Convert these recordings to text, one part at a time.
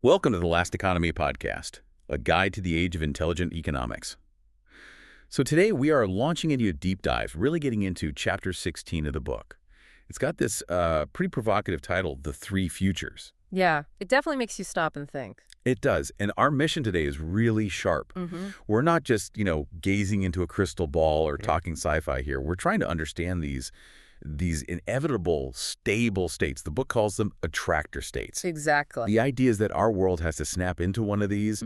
Welcome to the Last Economy podcast, a guide to the age of intelligent economics. So today we are launching into a deep dive, really getting into chapter 16 of the book. It's got this pretty provocative title, The Three Futures. Yeah, it definitely makes you stop and think. It does, and our mission today is really sharp. We're not just, gazing into a crystal ball or talking sci-fi here. We're trying to understand these inevitable, stable states. The book calls them attractor states. Exactly. The idea is that our world has to snap into one of these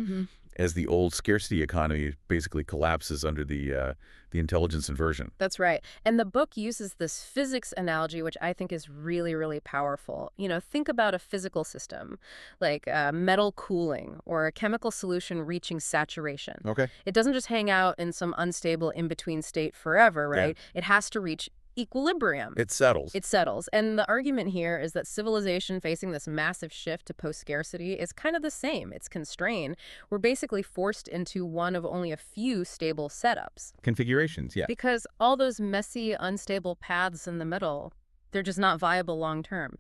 as the old scarcity economy basically collapses under the intelligence inversion. That's right. And the book uses this physics analogy, which I think is really, really powerful. Think about a physical system, like metal cooling or a chemical solution reaching saturation. Okay. It doesn't just hang out in some unstable in-between state forever, right? Yeah. It has to reach equilibrium. It settles. It settles. And the argument here is that civilization facing this massive shift to post-scarcity is kind of the same. It's constrained. We're basically forced into one of only a few stable setups. Configurations, yeah. Because all those messy, unstable paths in the middle, they're just not viable long-term.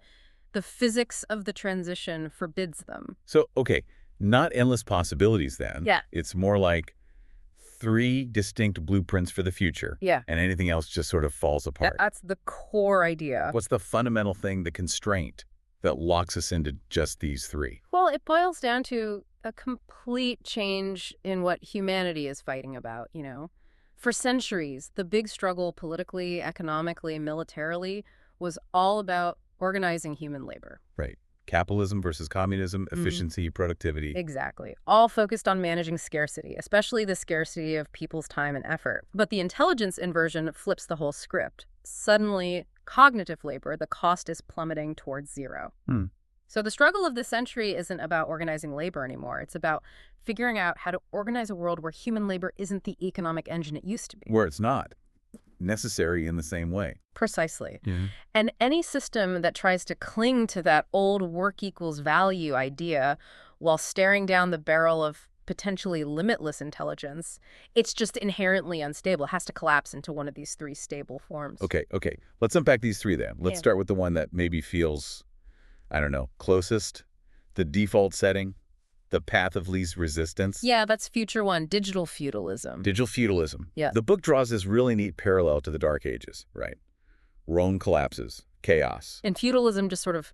The physics of the transition forbids them. So, okay, not endless possibilities then. Yeah. It's more like three distinct blueprints for the future. Yeah. And anything else just sort of falls apart. That's the core idea. What's the fundamental thing, the constraint that locks us into just these three? Well, it boils down to a complete change in what humanity is fighting about, For centuries, the big struggle politically, economically, militarily was all about organizing human labor. Right. Capitalism versus communism, efficiency, productivity. Exactly. All focused on managing scarcity, especially the scarcity of people's time and effort. But the intelligence inversion flips the whole script. Suddenly, cognitive labor, the cost is plummeting towards zero. So the struggle of the century isn't about organizing labor anymore. It's about figuring out how to organize a world where human labor isn't the economic engine it used to be. Where it's not necessary in the same way. Precisely. Yeah. And any system that tries to cling to that old work equals value idea while staring down the barrel of potentially limitless intelligence, it's just inherently unstable. It has to collapse into one of these three stable forms. Okay. Let's unpack these three then. Let's start with the one that maybe feels, closest, the default setting, the path of least resistance. Yeah, that's future one, digital feudalism. Digital feudalism. Yeah. The book draws this really neat parallel to the Dark Ages, right? Rome collapses, chaos. And feudalism just sort of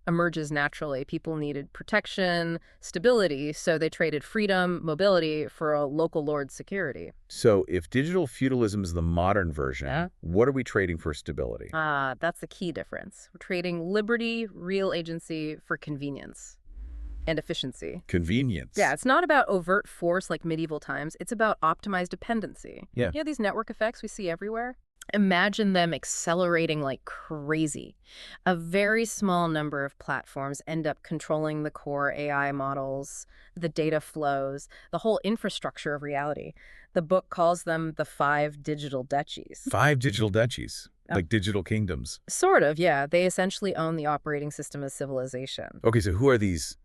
emerges naturally. People needed protection, stability, so they traded freedom, mobility for a local lord's security. So if digital feudalism is the modern version, what are we trading for stability? That's the key difference. We're trading liberty, real agency, for convenience and efficiency. Convenience. Yeah, it's not about overt force like medieval times. It's about optimized dependency. Yeah. These network effects we see everywhere? Imagine them accelerating like crazy. A very small number of platforms end up controlling the core AI models, the data flows, the whole infrastructure of reality. The book calls them the 5 digital duchies. 5 digital duchies, like digital kingdoms. Sort of, yeah. They essentially own the operating system of civilization. Okay, so who are these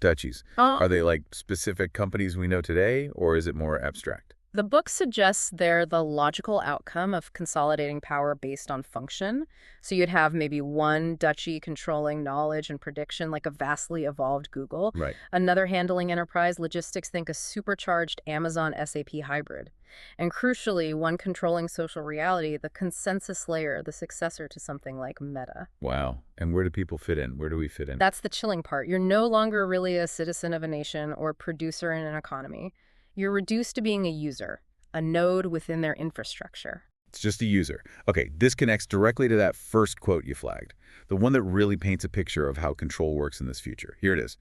duchies? Are they like specific companies we know today, or is it more abstract? The book suggests they're the logical outcome of consolidating power based on function. So you'd have maybe one duchy controlling knowledge and prediction, like a vastly evolved Google. Right. Another handling enterprise logistics, think a supercharged Amazon SAP hybrid. And crucially, one controlling social reality, the consensus layer, the successor to something like Meta. Wow. And where do people fit in? Where do we fit in? That's the chilling part. You're no longer really a citizen of a nation or producer in an economy. You're reduced to being a user, a node within their infrastructure. It's just a user. Okay, this connects directly to that first quote you flagged, the one that really paints a picture of how control works in this future. Here it is.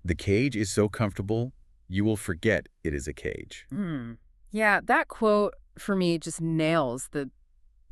The cage is so comfortable, you will forget it is a cage. Yeah, that quote, for me, just nails the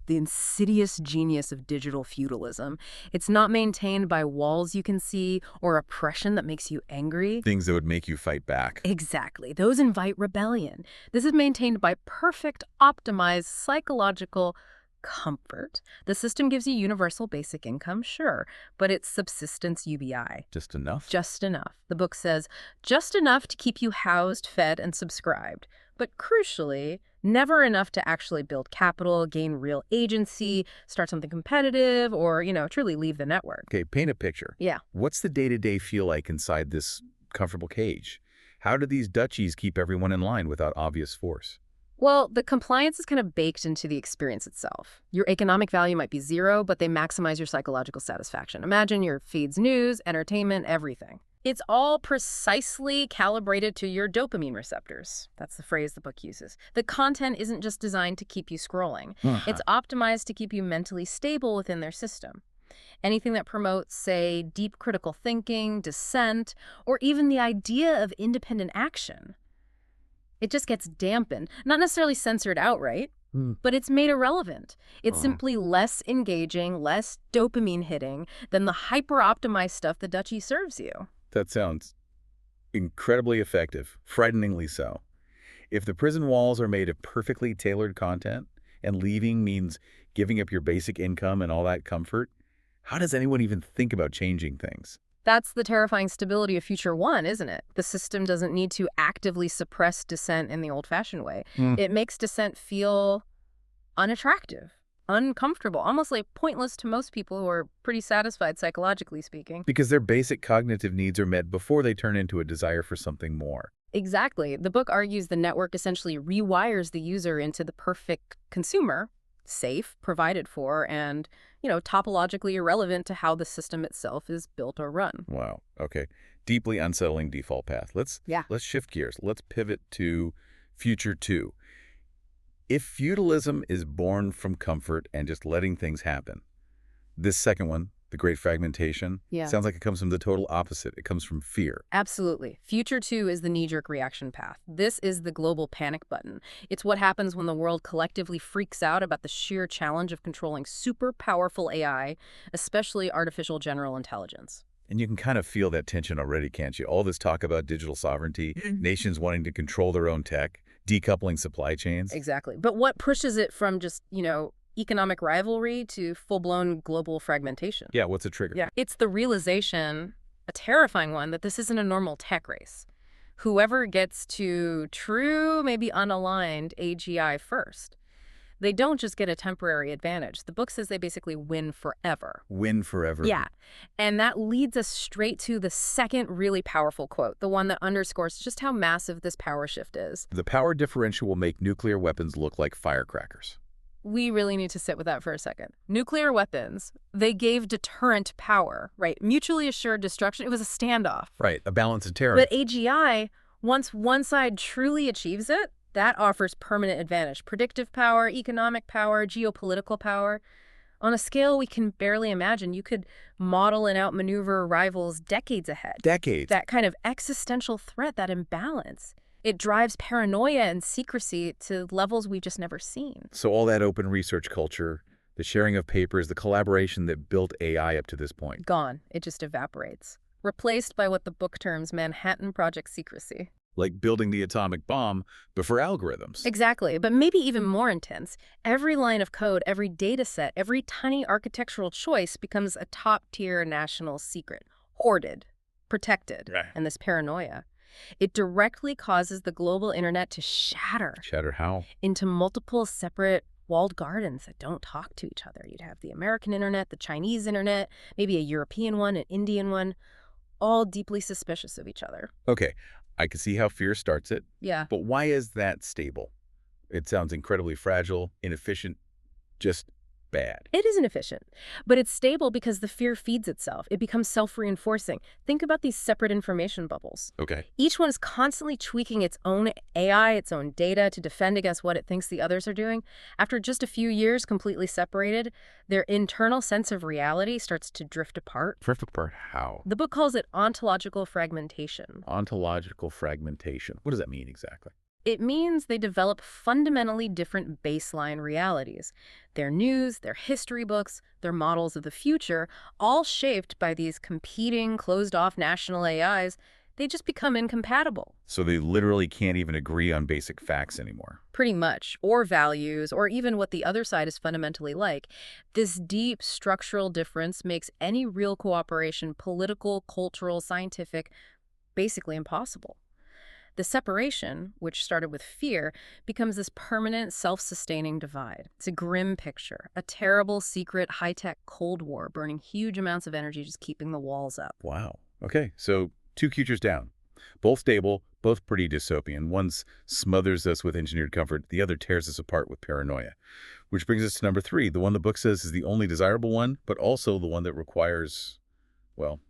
insidious genius of digital feudalism. It's not maintained by walls you can see or oppression that makes you angry. Things that would make you fight back. Exactly. Those invite rebellion. This is maintained by perfect, optimized psychological comfort. The system gives you universal basic income, sure, but it's subsistence UBI. Just enough? Just enough. The book says, just enough to keep you housed, fed, and subscribed. But crucially, Never enough to actually build capital, gain real agency, start something competitive, or, truly leave the network. Okay, paint a picture. Yeah. What's the day-to-day feel like inside this comfortable cage? How do these duchies keep everyone in line without obvious force? Well, the compliance is kind of baked into the experience itself. Your economic value might be zero, but they maximize your psychological satisfaction. Imagine your feed's news, entertainment, everything. It's all precisely calibrated to your dopamine receptors. That's the phrase the book uses. The content isn't just designed to keep you scrolling. It's optimized to keep you mentally stable within their system. Anything that promotes, say, deep critical thinking, dissent, or even the idea of independent action, it just gets dampened. Not necessarily censored outright, but it's made irrelevant. It's simply less engaging, less dopamine hitting than the hyper-optimized stuff the duchy serves you. That sounds incredibly effective, frighteningly so. If the prison walls are made of perfectly tailored content, and leaving means giving up your basic income and all that comfort, how does anyone even think about changing things? That's the terrifying stability of Future One, isn't it? The system doesn't need to actively suppress dissent in the old-fashioned way. It makes dissent feel unattractive, uncomfortable, almost like pointless to most people who are pretty satisfied psychologically speaking. Because their basic cognitive needs are met before they turn into a desire for something more. Exactly. The book argues the network essentially rewires the user into the perfect consumer, safe, provided for, and, topologically irrelevant to how the system itself is built or run. Wow. Okay. Deeply unsettling default path. Let's shift gears. Let's pivot to Future 2. If feudalism is born from comfort and just letting things happen, this second one, the Great Fragmentation, sounds like it comes from the total opposite. It comes from fear. Absolutely. Future 2 is the knee-jerk reaction path. This is the global panic button. It's what happens when the world collectively freaks out about the sheer challenge of controlling super powerful AI, especially artificial general intelligence. And you can kind of feel that tension already, can't you? All this talk about digital sovereignty, nations wanting to control their own tech, decoupling supply chains. Exactly. But what pushes it from just, economic rivalry to full-blown global fragmentation? Yeah, what's a trigger? Yeah, it's the realization, a terrifying one, that this isn't a normal tech race. Whoever gets to true, maybe unaligned AGI first, they don't just get a temporary advantage. The book says they basically win forever. Win forever. Yeah. And that leads us straight to the second really powerful quote, the one that underscores just how massive this power shift is. The power differential will make nuclear weapons look like firecrackers. We really need to sit with that for a second. Nuclear weapons, they gave deterrent power, right? Mutually assured destruction. It was a standoff. Right, a balance of terror. But AGI, once one side truly achieves it, that offers permanent advantage. Predictive power, economic power, geopolitical power. On a scale we can barely imagine, you could model and outmaneuver rivals decades ahead. Decades. That kind of existential threat, that imbalance, it drives paranoia and secrecy to levels we've just never seen. So all that open research culture, the sharing of papers, the collaboration that built AI up to this point. Gone. It just evaporates. Replaced by what the book terms Manhattan Project secrecy. Like building the atomic bomb, but for algorithms. Exactly, but maybe even more intense. Every line of code, every data set, every tiny architectural choice becomes a top-tier national secret. Hoarded, protected, and this paranoia. It directly causes the global internet to shatter. Shatter how? Into multiple separate walled gardens that don't talk to each other. You'd have the American internet, the Chinese internet, maybe a European one, an Indian one, all deeply suspicious of each other. Okay, I can see how fear starts it. Yeah. But why is that stable? It sounds incredibly fragile, inefficient, just bad. It is inefficient, but it's stable because the fear feeds itself. It becomes self-reinforcing. Think about these separate information bubbles. Okay. Each one is constantly tweaking its own AI, its own data to defend against what it thinks the others are doing. After just a few years completely separated, their internal sense of reality starts to drift apart. Drift apart how? The book calls it ontological fragmentation. Ontological fragmentation. What does that mean exactly? It means they develop fundamentally different baseline realities. Their news, their history books, their models of the future, all shaped by these competing, closed-off national AIs, they just become incompatible. So they literally can't even agree on basic facts anymore. Pretty much. Or values, or even what the other side is fundamentally like. This deep structural difference makes any real cooperation, political, cultural, scientific, basically impossible. The separation, which started with fear, becomes this permanent, self-sustaining divide. It's a grim picture, a terrible, secret, high-tech Cold War burning huge amounts of energy just keeping the walls up. Wow. Okay, so two futures down. Both stable, both pretty dystopian. One smothers us with engineered comfort, the other tears us apart with paranoia. Which brings us to number 3, the one the book says is the only desirable one, but also the one that requires, well,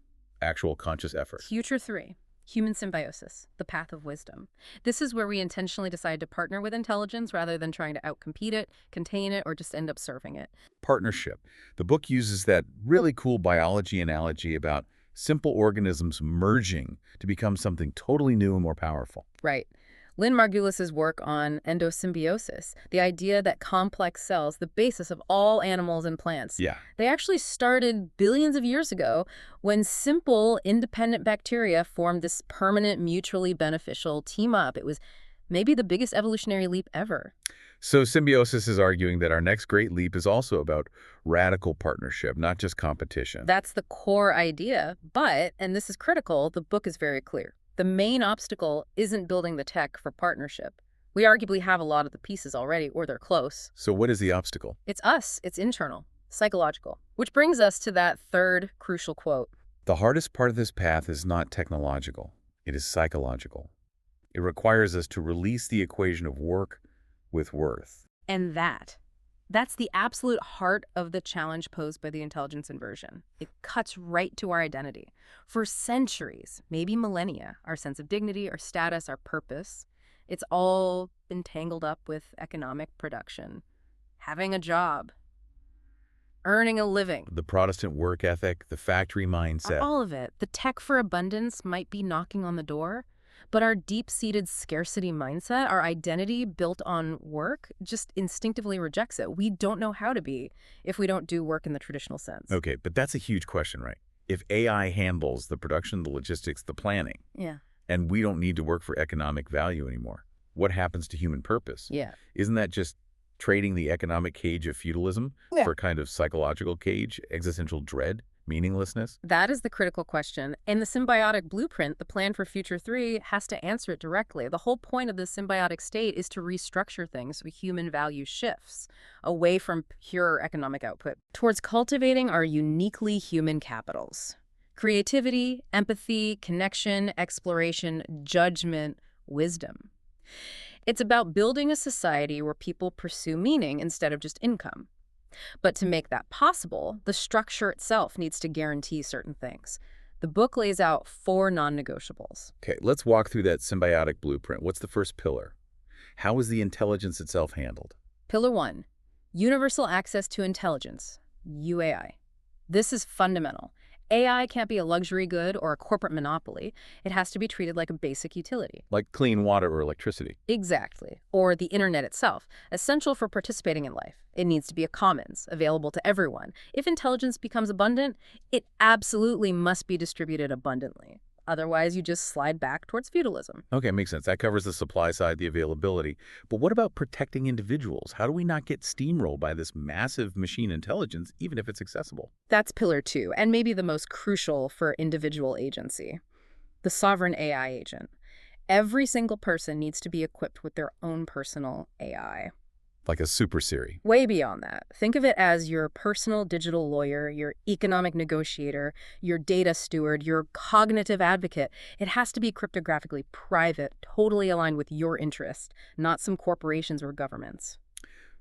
actual conscious effort. Future 3. Human Symbiosis, the path of wisdom. This is where we intentionally decide to partner with intelligence rather than trying to outcompete it, contain it, or just end up serving it. Partnership. The book uses that really cool biology analogy about simple organisms merging to become something totally new and more powerful. Right. Lynn Margulis's work on endosymbiosis, the idea that complex cells, the basis of all animals and plants, Yeah. they actually started billions of years ago when simple, independent bacteria formed this permanent, mutually beneficial team-up. It was maybe the biggest evolutionary leap ever. So symbiosis is arguing that our next great leap is also about radical partnership, not just competition. That's the core idea, but, and this is critical, the book is very clear. The main obstacle isn't building the tech for partnership. We arguably have a lot of the pieces already, or they're close. So what is the obstacle? It's us. It's internal, psychological. Which brings us to that third crucial quote. The hardest part of this path is not technological. It is psychological. It requires us to release the equation of work with worth. And that's the absolute heart of the challenge posed by the intelligence inversion. It cuts right to our identity. For centuries, maybe millennia, our sense of dignity, our status, our purpose, it's all been tangled up with economic production, having a job, earning a living. The Protestant work ethic, the factory mindset. All of it. The tech for abundance might be knocking on the door, but our deep-seated scarcity mindset, our identity built on work, just instinctively rejects it. We don't know how to be if we don't do work in the traditional sense. Okay, but that's a huge question, right? If AI handles the production, the logistics, the planning, Yeah. and we don't need to work for economic value anymore, what happens to human purpose? Yeah. Isn't that just trading the economic cage of feudalism for a kind of psychological cage, existential dread, meaninglessness? That is the critical question. And the symbiotic blueprint, the plan for Future 3, has to answer it directly. The whole point of the symbiotic state is to restructure things so human value shifts away from pure economic output towards cultivating our uniquely human capitals. Creativity, empathy, connection, exploration, judgment, wisdom. It's about building a society where people pursue meaning instead of just income. But to make that possible, the structure itself needs to guarantee certain things. The book lays out 4 non-negotiables. Okay, let's walk through that symbiotic blueprint. What's the first pillar? How is the intelligence itself handled? Pillar 1, universal access to intelligence, UAI. This is fundamental. AI can't be a luxury good or a corporate monopoly. It has to be treated like a basic utility. Like clean water or electricity. Exactly. Or the internet itself, essential for participating in life. It needs to be a commons, available to everyone. If intelligence becomes abundant, it absolutely must be distributed abundantly. Otherwise, you just slide back towards feudalism. Okay, makes sense. That covers the supply side, the availability. But what about protecting individuals? How do we not get steamrolled by this massive machine intelligence, even if it's accessible? That's pillar 2, and maybe the most crucial for individual agency. The sovereign AI agent. Every single person needs to be equipped with their own personal AI. Like a super Siri. Way beyond that. Think of it as your personal digital lawyer, your economic negotiator, your data steward, your cognitive advocate. It has to be cryptographically private, totally aligned with your interest, not some corporations or governments.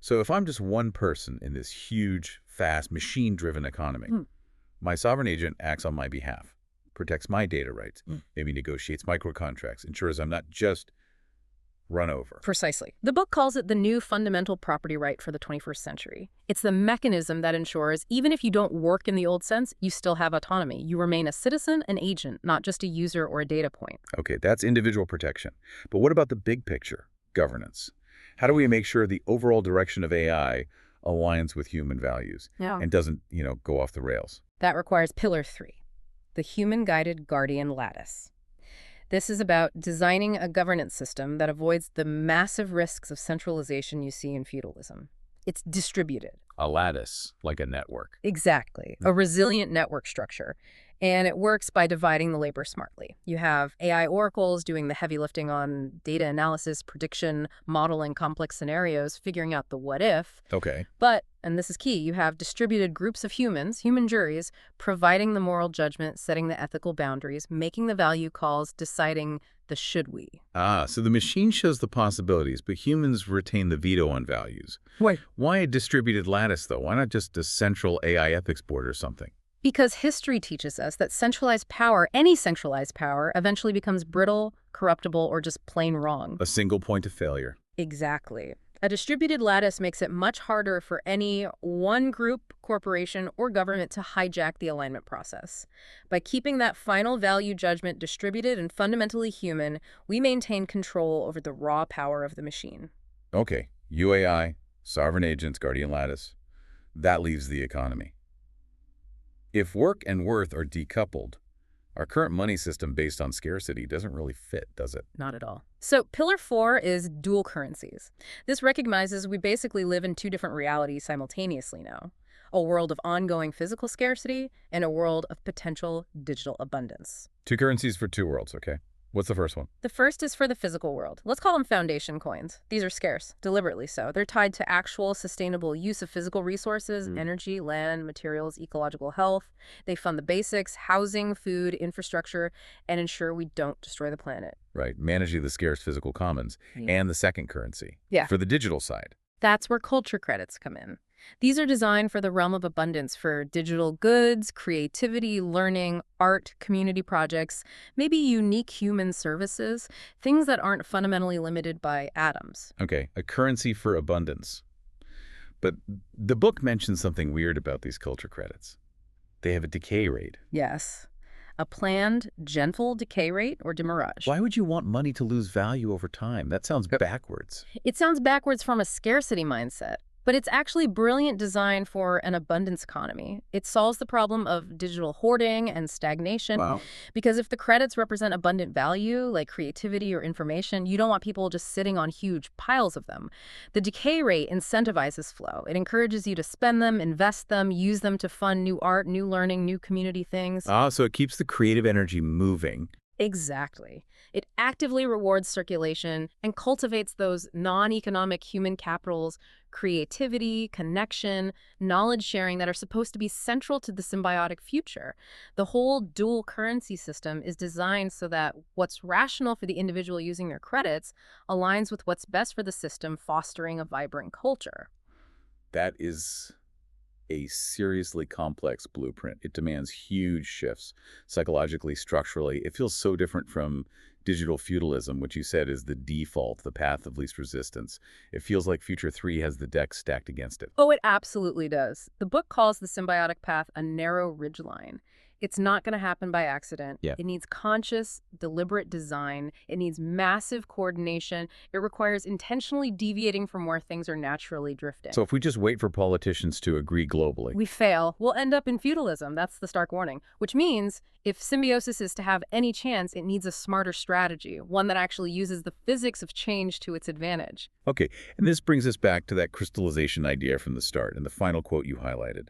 So if I'm just one person in this huge, fast, machine-driven economy, my sovereign agent acts on my behalf, protects my data rights, maybe negotiates micro-contracts, ensures I'm not just run over. Precisely. The book calls it the new fundamental property right for the 21st century. It's the mechanism that ensures even if you don't work in the old sense, you still have autonomy. You remain a citizen, an agent, not just a user or a data point. Okay, that's individual protection. But what about the big picture, governance? How do we make sure the overall direction of AI aligns with human values and doesn't, go off the rails? That requires pillar 3, the human-guided guardian lattice. This is about designing a governance system that avoids the massive risks of centralization you see in feudalism. It's distributed. A lattice, like a network. Exactly. A resilient network structure. And it works by dividing the labor smartly. You have AI oracles doing the heavy lifting on data analysis, prediction, modeling complex scenarios, figuring out the what if. Okay. But, and this is key, you have distributed groups of humans, human juries, providing the moral judgment, setting the ethical boundaries, making the value calls, deciding the should we. Ah, so the machine shows the possibilities, but humans retain the veto on values. Right. Why a distributed lattice, though? Why not just a central AI ethics board or something? Because history teaches us that centralized power, any centralized power, eventually becomes brittle, corruptible, or just plain wrong. A single point of failure. Exactly. A distributed lattice makes it much harder for any one group, corporation, or government to hijack the alignment process. By keeping that final value judgment distributed and fundamentally human, we maintain control over the raw power of the machine. Okay, UAI, sovereign agents, guardian lattice. That leaves the economy. If work and worth are decoupled, our current money system based on scarcity doesn't really fit, does it? Not at all. So Pillar 4 is dual currencies. This recognizes we basically live in two different realities simultaneously now. A world of ongoing physical scarcity and a world of potential digital abundance. Two currencies for two worlds, okay? What's the first one? The first is for the physical world. Let's call them foundation coins. These are scarce, deliberately so. They're tied to actual sustainable use of physical resources, energy, land, materials, ecological health. They fund the basics, housing, food, infrastructure, and ensure we don't destroy the planet. Right, managing the scarce physical commons and the second currency. Yeah. For the digital side. That's where culture credits come in. These are designed for the realm of abundance for digital goods, creativity, learning, art, community projects, maybe unique human services, things that aren't fundamentally limited by atoms. Okay, a currency for abundance. But the book mentions something weird about these culture credits. They have a decay rate. Yes. A planned, gentle decay rate or demurrage. Why would you want money to lose value over time? That sounds backwards. It sounds backwards from a scarcity mindset. But it's actually brilliant design for an abundance economy. It solves the problem of digital hoarding and stagnation. Wow. Because if the credits represent abundant value, like creativity or information, you don't want people just sitting on huge piles of them. The decay rate incentivizes flow. It encourages you to spend them, invest them, use them to fund new art, new learning, new community things. Ah, so it keeps the creative energy moving. Exactly. It actively rewards circulation and cultivates those non-economic human capitals, creativity, connection, knowledge sharing that are supposed to be central to the symbiotic future. The whole dual currency system is designed so that what's rational for the individual using their credits aligns with what's best for the system, fostering a vibrant culture. That is a seriously complex blueprint. It demands huge shifts, psychologically, structurally. It feels so different from digital feudalism, which you said is the default, the path of least resistance. It feels like Future 3 has the deck stacked against it. Oh, it absolutely does. The book calls the symbiotic path a narrow ridgeline. It's not going to happen by accident. Yeah. It needs conscious, deliberate design. It needs massive coordination. It requires intentionally deviating from where things are naturally drifting. So if we just wait for politicians to agree globally, We fail, we'll end up in feudalism. That's the stark warning. Which means if symbiosis is to have any chance, it needs a smarter strategy, one that actually uses the physics of change to its advantage. Okay, and this brings us back to that crystallization idea from the start and the final quote you highlighted.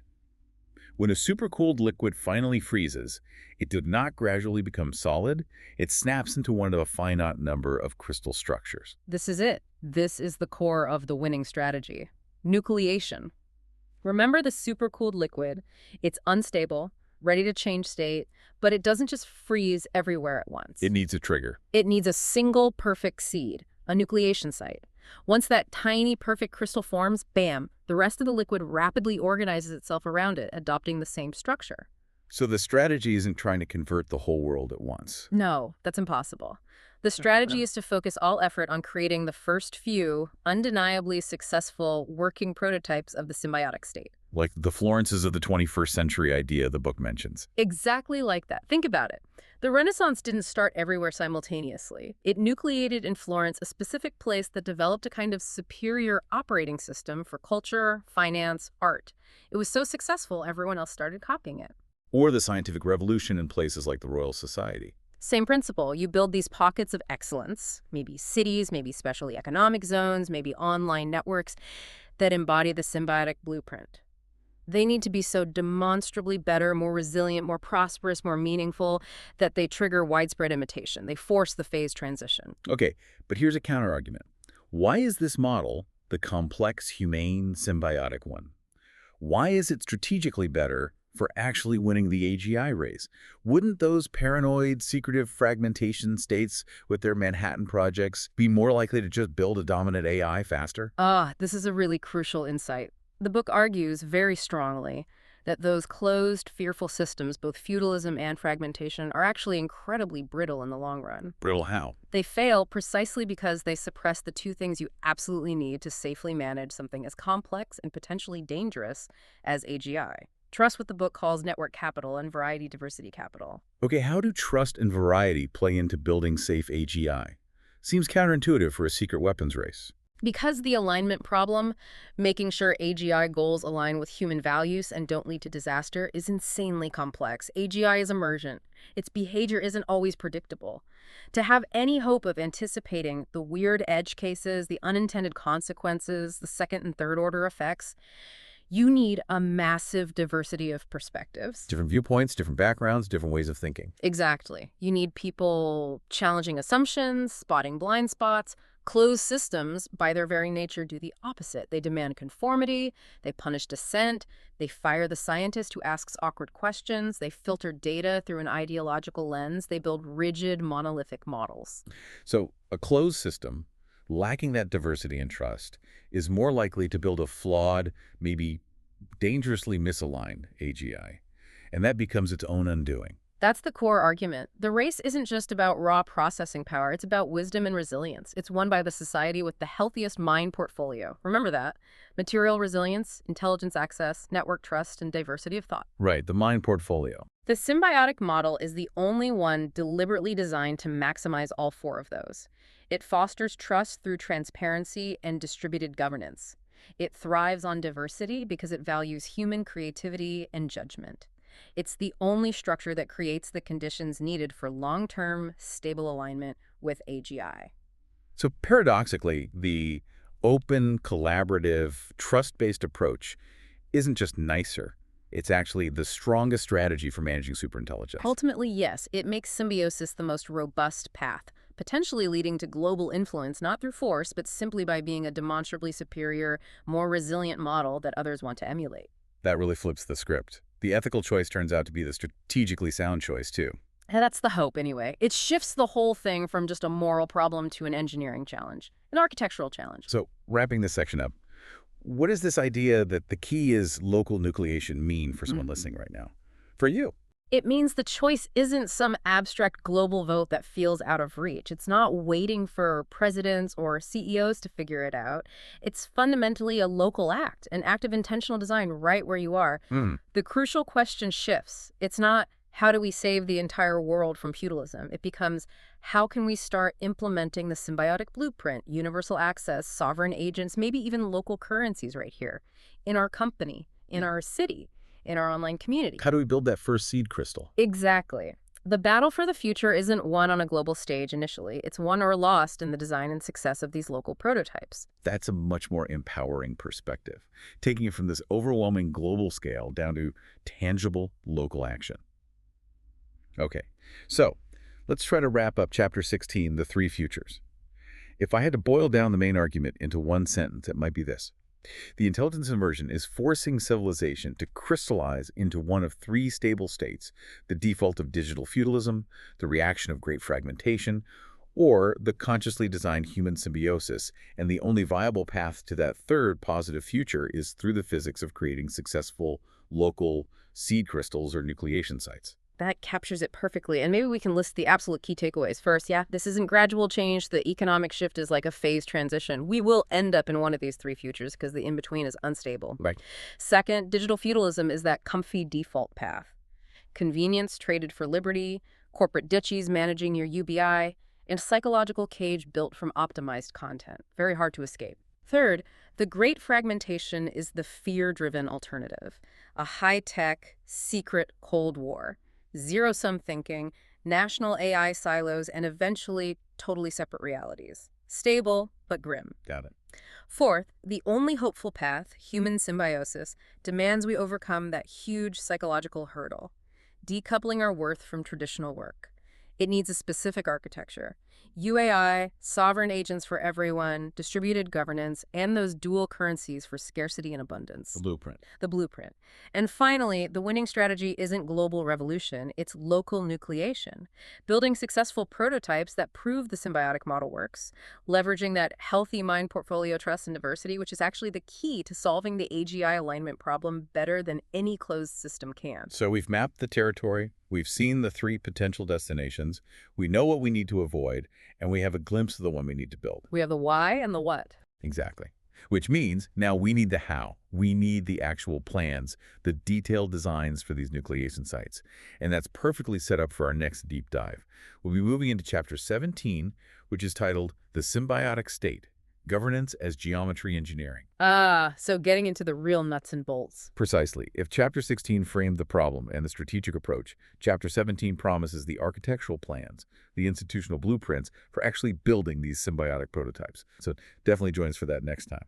When a supercooled liquid finally freezes, it did not gradually become solid. It snaps into one of a finite number of crystal structures. This is it. This is the core of the winning strategy. Nucleation. Remember the supercooled liquid? It's unstable, ready to change state, but it doesn't just freeze everywhere at once. It needs a trigger. It needs a single perfect seed, a nucleation site. Once that tiny perfect crystal forms, bam, the rest of the liquid rapidly organizes itself around it, adopting the same structure. So the strategy isn't trying to convert the whole world at once. No, that's impossible. The strategy is to focus all effort on creating the first few, undeniably successful working prototypes of the symbiotic state. Like the Florences of the 21st century idea the book mentions. Exactly like that. Think about it. The Renaissance didn't start everywhere simultaneously. It nucleated in Florence, a specific place that developed a kind of superior operating system for culture, finance, art. It was so successful, everyone else started copying it. Or the scientific revolution in places like the Royal Society. Same principle. You build these pockets of excellence, maybe cities, maybe specially economic zones, maybe online networks that embody the symbiotic blueprint. They need to be so demonstrably better, more resilient, more prosperous, more meaningful, that they trigger widespread imitation. They force the phase transition. Okay, but here's a counterargument. Why is this model the complex, humane, symbiotic one? Why is it strategically better for actually winning the AGI race? Wouldn't those paranoid, secretive fragmentation states with their Manhattan projects be more likely to just build a dominant AI faster? This is a really crucial insight. The book argues very strongly that those closed, fearful systems, both feudalism and fragmentation, are actually incredibly brittle in the long run. Brittle how? They fail precisely because they suppress the two things you absolutely need to safely manage something as complex and potentially dangerous as AGI. Trust what the book calls network capital and variety diversity capital. Okay, how do trust and variety play into building safe AGI? Seems counterintuitive for a secret weapons race. Because the alignment problem, making sure AGI goals align with human values and don't lead to disaster, is insanely complex. AGI is emergent. Its behavior isn't always predictable. To have any hope of anticipating the weird edge cases, the unintended consequences, the second and third order effects, you need a massive diversity of perspectives. Different viewpoints, different backgrounds, different ways of thinking. Exactly. You need people challenging assumptions, spotting blind spots. Closed systems, by their very nature, do the opposite. They demand conformity, they punish dissent, they fire the scientist who asks awkward questions, they filter data through an ideological lens, they build rigid, monolithic models. So a closed system, lacking that diversity and trust, is more likely to build a flawed, maybe dangerously misaligned AGI. And that becomes its own undoing. That's the core argument. The race isn't just about raw processing power, it's about wisdom and resilience. It's won by the society with the healthiest mind portfolio. Remember that. Material resilience, intelligence access, network trust, and diversity of thought. Right, the mind portfolio. The symbiotic model is the only one deliberately designed to maximize all four of those. It fosters trust through transparency and distributed governance. It thrives on diversity because it values human creativity and judgment. It's the only structure that creates the conditions needed for long-term, stable alignment with AGI. So paradoxically, the open, collaborative, trust-based approach isn't just nicer. It's actually the strongest strategy for managing superintelligence. Ultimately, yes, it makes symbiosis the most robust path, potentially leading to global influence not through force, but simply by being a demonstrably superior, more resilient model that others want to emulate. That really flips the script. The ethical choice turns out to be the strategically sound choice, too. And that's the hope, anyway. It shifts the whole thing from just a moral problem to an engineering challenge, an architectural challenge. So, wrapping this section up, what does this idea that the key is local nucleation mean for someone listening right now? For you? It means the choice isn't some abstract global vote that feels out of reach. It's not waiting for presidents or CEOs to figure it out. It's fundamentally a local act, an act of intentional design right where you are. The crucial question shifts. It's not, how do we save the entire world from feudalism? It becomes, how can we start implementing the symbiotic blueprint, universal access, sovereign agents, maybe even local currencies right here, in our company, in our city, in our online community? How do we build that first seed crystal? Exactly. The battle for the future isn't won on a global stage initially. It's won or lost in the design and success of these local prototypes. That's a much more empowering perspective, taking it from this overwhelming global scale down to tangible local action. Okay, so let's try to wrap up Chapter 16, The Three Futures. If I had to boil down the main argument into one sentence, it might be this. The intelligence inversion is forcing civilization to crystallize into one of three stable states: the default of digital feudalism, the reaction of great fragmentation, or the consciously designed human symbiosis. And the only viable path to that third positive future is through the physics of creating successful local seed crystals or nucleation sites. That captures it perfectly. And maybe we can list the absolute key takeaways. First, this isn't gradual change. The economic shift is like a phase transition. We will end up in one of these three futures because the in-between is unstable. Right. Second, digital feudalism is that comfy default path. Convenience traded for liberty, corporate ditchies managing your UBI, and a psychological cage built from optimized content. Very hard to escape. Third, the great fragmentation is the fear-driven alternative. A high-tech, secret Cold War. Zero-sum thinking, national AI silos, and eventually totally separate realities. Stable, but grim. Got it. Fourth, the only hopeful path, human symbiosis, demands we overcome that huge psychological hurdle, decoupling our worth from traditional work. It needs a specific architecture. UAI, sovereign agents for everyone, distributed governance, and those dual currencies for scarcity and abundance. The blueprint. The blueprint. And finally, the winning strategy isn't global revolution, it's local nucleation. Building successful prototypes that prove the symbiotic model works, leveraging that healthy mind portfolio trust and diversity, which is actually the key to solving the AGI alignment problem better than any closed system can. So we've mapped the territory, we've seen the 3 potential destinations, we know what we need to avoid, and we have a glimpse of the one we need to build. We have the why and the what. Exactly. Which means now we need the how. We need the actual plans, the detailed designs for these nucleation sites. And that's perfectly set up for our next deep dive. We'll be moving into Chapter 17, which is titled The Symbiotic State, Governance as Geometry Engineering. So getting into the real nuts and bolts. Precisely. If Chapter 16 framed the problem and the strategic approach, Chapter 17 promises the architectural plans, the institutional blueprints for actually building these symbiotic prototypes. So definitely join us for that next time.